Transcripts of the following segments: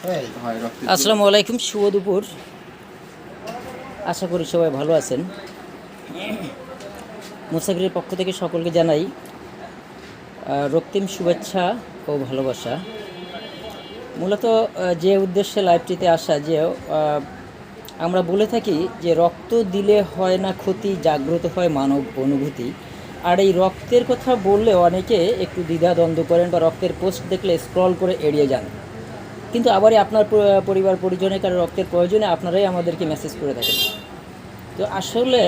আসসালামু আলাইকুম, শুভ দুপুর। আশা করি সবাই ভালো আছেন। মুসাফিরের পক্ষ থেকে সকলকে জানাই রক্তিম শুভেচ্ছা ও ভালোবাসা। মূলত যে উদ্দেশ্যে লাইভটিতে আসা, যে আমরা বলে থাকি যে রক্ত দিলে হয় না ক্ষতি, জাগ্রত হয় মানব অনুভূতি। আর এই রক্তের কথা বললে অনেকে একটু দ্বিধাদ্বন্দ্ব করেন বা রক্তের পোস্ট দেখলে স্ক্রল করে এড়িয়ে যান, কিন্তু আবারই আপনার পরিবার পরিজনের কারো রক্তের প্রয়োজনে আপনারাই আমাদেরকে মেসেজ করে থাকেন। তো আসলে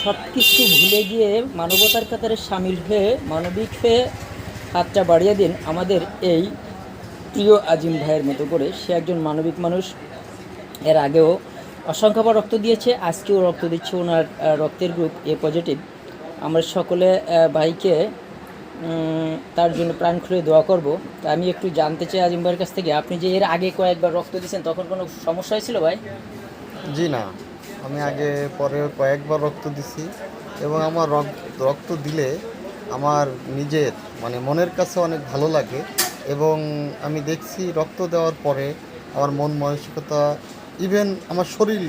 সব কিছু ভুলে গিয়ে মানবতার কাতারে সামিল হয়ে মানবিক হয়ে হাতটা বাড়িয়ে দিন আমাদের এই প্রিয় আজিম ভাইয়ের মতো করে। সে একজন মানবিক মানুষ। এর আগেও অসংখ্যবার রক্ত দিয়েছে, আজকেও রক্ত দিচ্ছে। ওনার রক্তের গ্রুপ এ পজিটিভ। আমরা সকলে ভাইকে তার জন্য প্রাণ খুলে দোয়া করব। তা আমি একটু জানতে চাই আজিম ভাইয়ের কাছ থেকে, আপনি যে এর আগে কয়েকবার রক্ত দিয়েছেন, তখন কোনো সমস্যা হয়েছিল ভাই? জি না, আমি আগে পরে কয়েকবার রক্ত দিছি এবং আমার রক্ত দিলে আমার নিজের মনের কাছে অনেক ভালো লাগে। এবং আমি দেখছি রক্ত দেওয়ার পরে আমার মন মানসিকতা, ইভেন আমার শরীর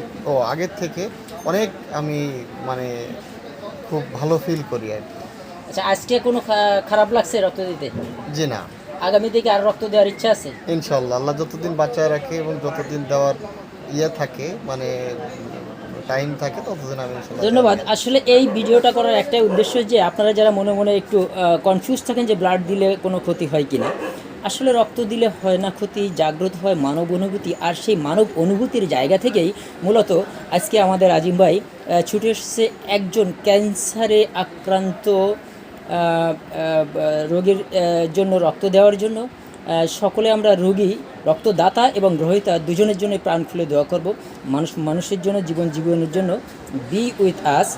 আগের থেকে অনেক আমি খুব ভালো ফিল করি আর কি। আচ্ছা, আজকে কোনো খারাপ লাগছে রক্ত দিতে? জি না। আগামী থেকে আর রক্ত দেওয়ার ইচ্ছা আছে? ইনশাল্লাহ, আল্লাহ যতদিন বাঁচায় রাখে এবং যতদিন দেওয়ার থাকে টাইম থাকে, ততদিন আমি ইনশাল্লাহ। ধন্যবাদ। আসলে এই ভিডিওটা করার একটাই উদ্দেশ্য যে আপনারা যারা মনে মনে একটু কনফিউজ থাকেন যে ব্লাড দিলে কোনো ক্ষতি হয় কি না, আসলে রক্ত দিলে হয় না ক্ষতি, জাগ্রত হয় মানব অনুভূতি। আর সেই মানব অনুভূতির জায়গা থেকেই মূলত আজকে আমাদের আজিম ভাই ছুটে এসেছে একজন ক্যান্সারে আক্রান্ত রোগীর জন্য রক্ত দেওয়ার জন্য। সকলে আমরা রোগী, রক্তদাতা এবং গ্রহীতা দুজনের জন্য প্রাণ খুলে দোয়া করব। মানুষের জন্য, জীবনের জন্য। B with us,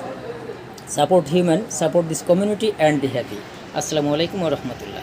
support human, support this community and be happy. আসসালামু আলাইকুম ওয়া রাহমাতুল্লাহ।